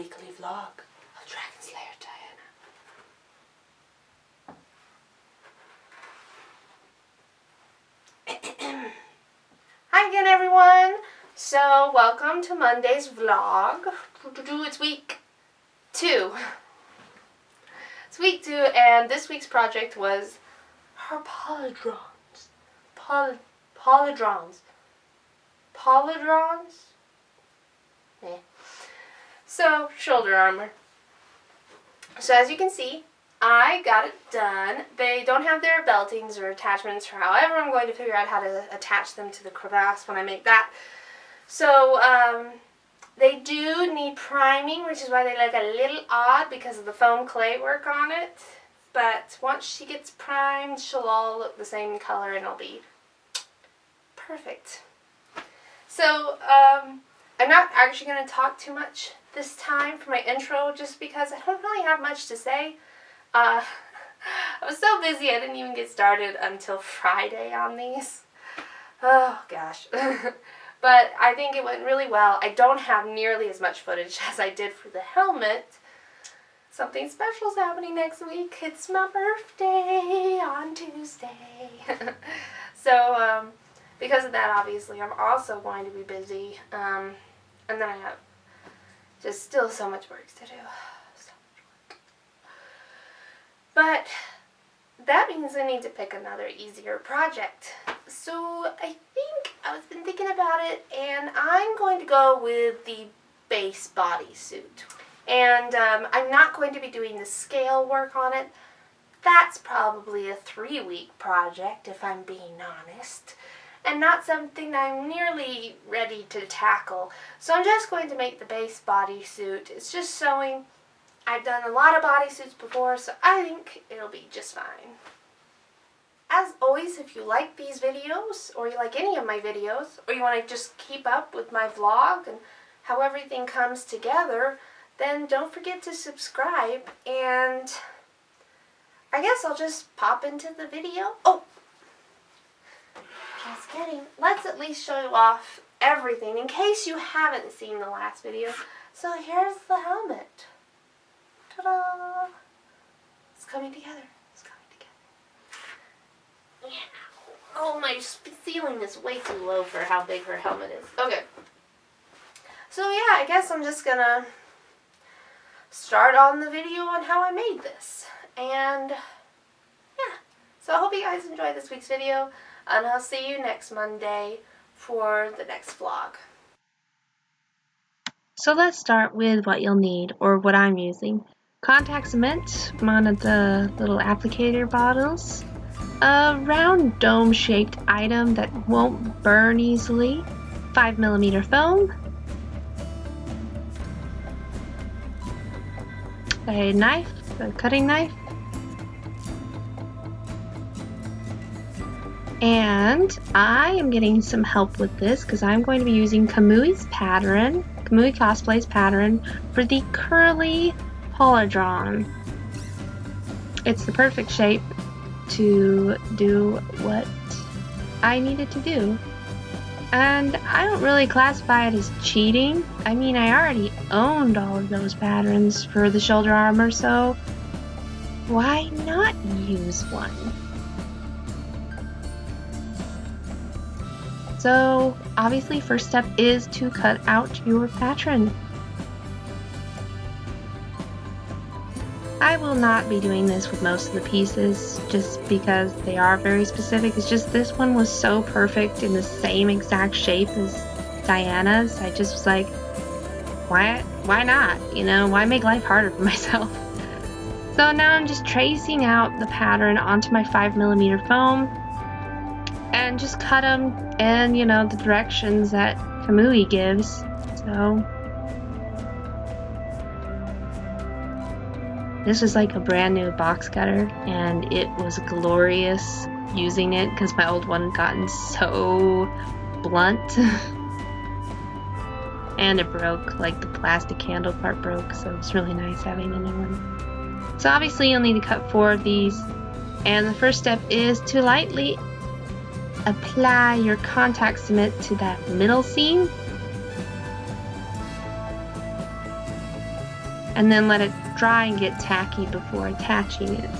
weekly vlog of Dragon Slayer Diana. Hi again, everyone. So, welcome to Monday's vlog. It's week 2. It's week 2, and this week's project was her Pauldrons. Pauldrons. Eh. So, shoulder armor. So, as you can see, I got it done. They don't have their beltings or attachments, or however I'm going to figure out how to attach them to the crevasse when I make that. So, they do need priming, which is why they look a little odd because of the foam clay work on it. But once she gets primed, she'll all look the same color and it'll be perfect. So, I'm not actually going to talk too much this time for my intro just because I don't really have much to say. I was so busy I didn't even get started until Friday on these. Oh gosh. But I think it went really well. I don't have nearly as much footage as I did for the helmet. Something special's happening next week. It's my birthday on Tuesday. So, because of that, obviously, I'm also going to be busy. And then I have just still so much work to do. So much work. But that means I need to pick another easier project. So I think I've been thinking about it, and I'm going to go with the base bodysuit. And I'm not going to be doing the scale work on it. That's probably a 3-week project, if I'm being honest. And not something I'm nearly ready to tackle. So I'm just going to make the base bodysuit. It's just sewing. I've done a lot of bodysuits before, so I think it'll be just fine. As always, if you like these videos, or you like any of my videos, or you want to just keep up with my vlog and how everything comes together, then don't forget to subscribe, and I guess I'll just pop into the video. Oh! Just kidding. Let's at least show you off everything in case you haven't seen the last video. So here's the helmet. Ta-da! It's coming together. It's coming together. Yeah. Oh, my ceiling is way too low for how big her helmet is. Okay. So yeah, I guess I'm just gonna start on the video on how I made this. And yeah. So I hope you guys enjoyed this week's video. And I'll see you next Monday for the next vlog. So let's start with what you'll need, or what I'm using. Contact cement, one of the little applicator bottles. A round dome-shaped item that won't burn easily. 5mm foam. A knife, a cutting knife. And I am getting some help with this because I'm going to be using Kamui's pattern, Kamui Cosplay's pattern, for the curly Pauldron. It's the perfect shape to do what I needed to do. And I don't really classify it as cheating. I mean, I already owned all of those patterns for the shoulder armor, so why not use one? So, obviously, first step is to cut out your pattern. I will not be doing this with most of the pieces, just because they are very specific. It's just this one was so perfect in the same exact shape as Diana's. I just was like, why not? You know, why make life harder for myself? So now I'm just tracing out the pattern onto my 5mm foam, and just cut them in, you know, the directions that Kamui gives. So this is like a brand new box cutter, and it was glorious using it because my old one had gotten so blunt. And it broke, like the plastic handle part broke, so it's really nice having a new one. So obviously you'll need to cut 4 of these, and the first step is to lightly apply your contact cement to that middle seam. and then let it dry and get tacky before attaching it.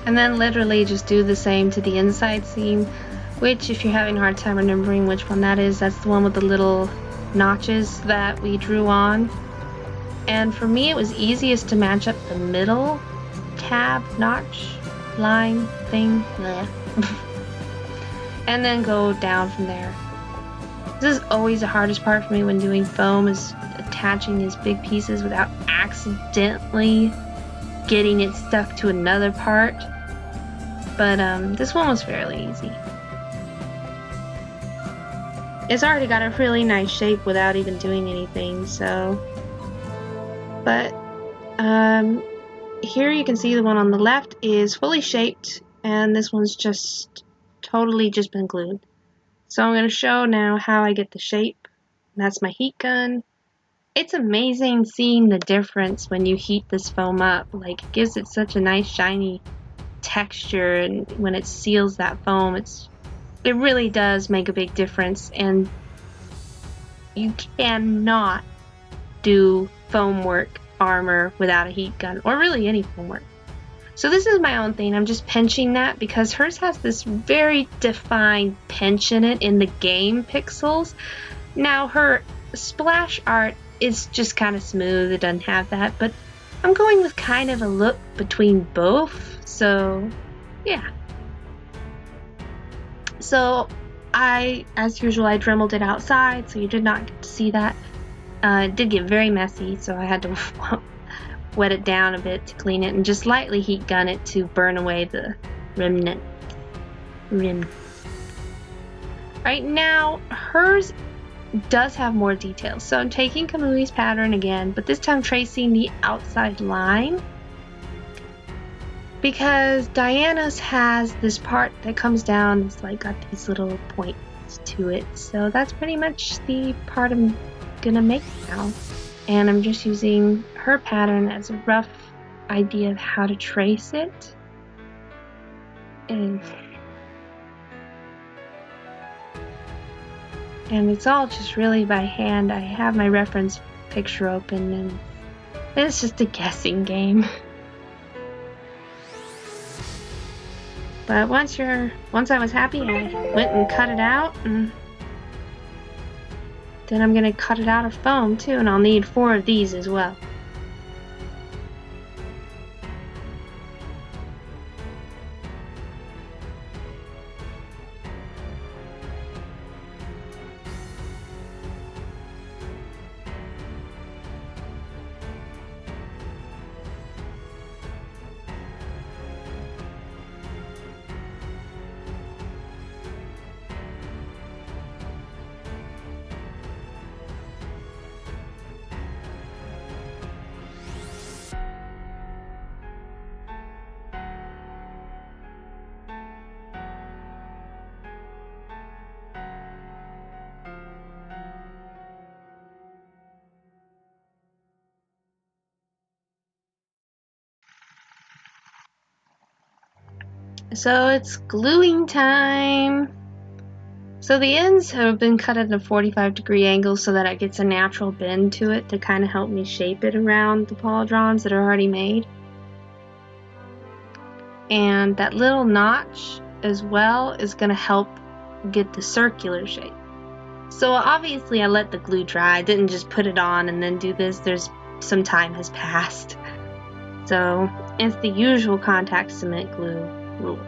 And then literally just do the same to the inside seam, which if you're having a hard time remembering which one that is, that's the one with the little notches that we drew on. And for me it was easiest to match up the middle tab, notch, line, thing, and then go down from there. This is always the hardest part for me when doing foam, is attaching these big pieces without accidentally getting it stuck to another part. But this one was fairly easy. It's already got a really nice shape without even doing anything, so. But here you can see the one on the left is fully shaped, and this one's just totally just been glued. So I'm going to show now how I get the shape. That's my heat gun. It's amazing seeing the difference when you heat this foam up. Like, it gives it such a nice shiny texture, and when it seals that foam, it really does make a big difference. And you cannot do foam work armor without a heat gun, or really any foam work. So this is my own thing. I'm just pinching that because hers has this very defined pinch in it in the game pixels. Now her splash art is just kind of smooth. It doesn't have that, but I'm going with kind of a look between both. So yeah. So as usual, I dremeled it outside, so you did not get to see that. It did get very messy, so I had to wet it down a bit to clean it, and just lightly heat gun it to burn away the remnant. Right now, hers does have more details. So I'm taking Kamui's pattern again, but this time tracing the outside line, because Diana's has this part that comes down. It's like got these little points to it. So that's pretty much the part I'm gonna make now. And I'm just using her pattern as a rough idea of how to trace it. And it's all just really by hand. I have my reference picture open, and it's just a guessing game. But once I was happy, I went and cut it out, and then I'm gonna cut it out of foam too, and I'll need 4 of these as well. So it's gluing time. So the ends have been cut at a 45-degree angle so that it gets a natural bend to it to kind of help me shape it around the pauldrons that are already made. And that little notch as well is going to help get the circular shape. So obviously I let the glue dry. I didn't just put it on and then do this. There's some time has passed. So it's the usual contact cement glue rules.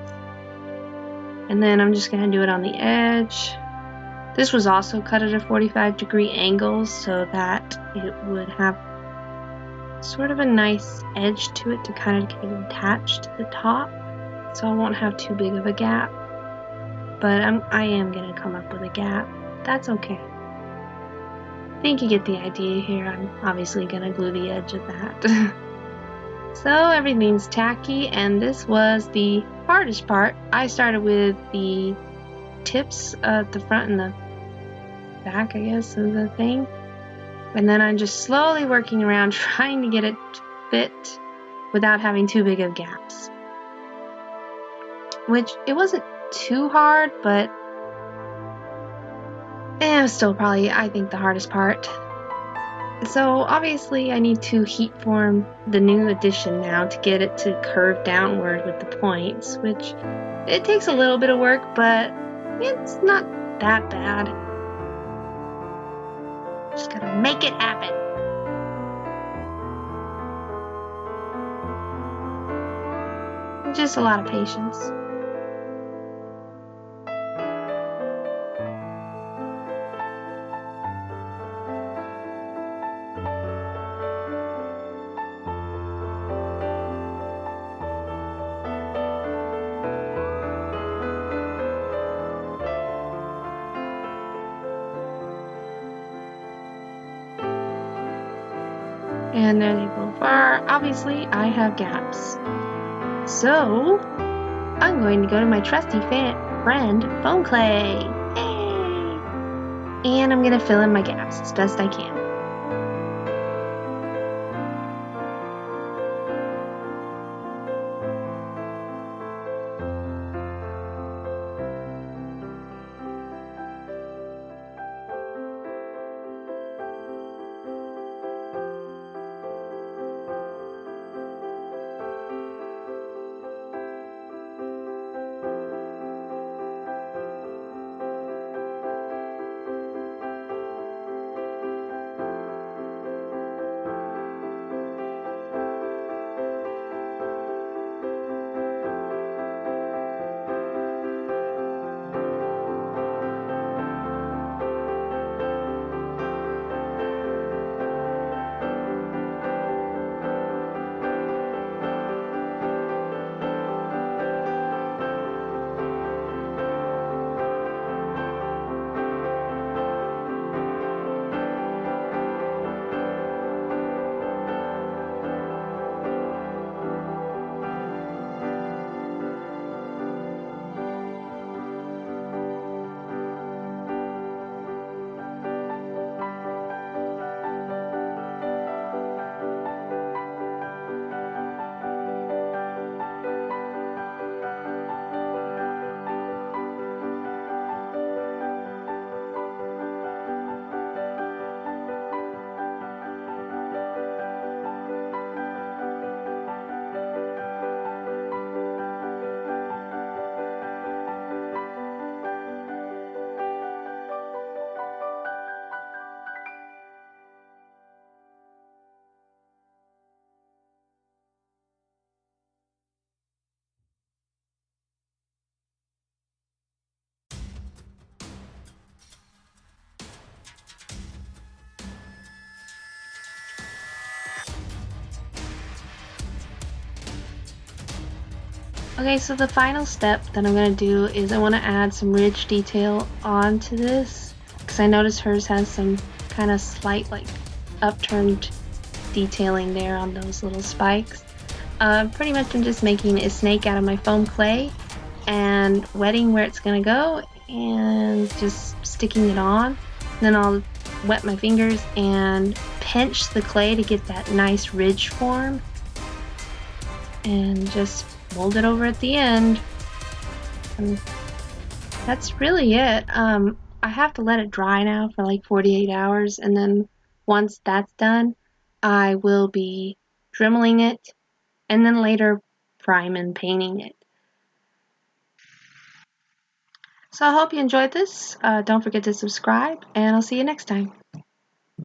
And then I'm just going to do it on the edge. This was also cut at a 45-degree angle so that it would have sort of a nice edge to it to kind of get attached to the top. So I won't have too big of a gap. But I am going to come up with a gap. That's okay. I think you get the idea here. I'm obviously going to glue the edge of that. So everything's tacky, and this was the hardest part. I started with the tips at the front and the back, I guess, of the thing. And then I'm just slowly working around trying to get it to fit without having too big of gaps. Which, it wasn't too hard, but it was still probably, I think, the hardest part. So obviously I need to heat form the new edition now to get it to curve downward with the points, which it takes a little bit of work, but it's not that bad. Just gotta make it happen. Just a lot of patience. And there they both are. Obviously, I have gaps. So, I'm going to go to my trusty friend, foam clay. Hey! And I'm going to fill in my gaps as best I can. Okay, so the final step that I'm going to do is I want to add some ridge detail onto this, because I noticed hers has some kind of slight like upturned detailing there on those little spikes. Pretty much I'm just making a snake out of my foam clay and wetting where it's going to go and just sticking it on. Then I'll wet my fingers and pinch the clay to get that nice ridge form and just mold it over at the end. And that's really it. I have to let it dry now for like 48 hours, and then once that's done, I will be dremeling it and then later prime and painting it. So I hope you enjoyed this. Don't forget to subscribe, and I'll see you next time.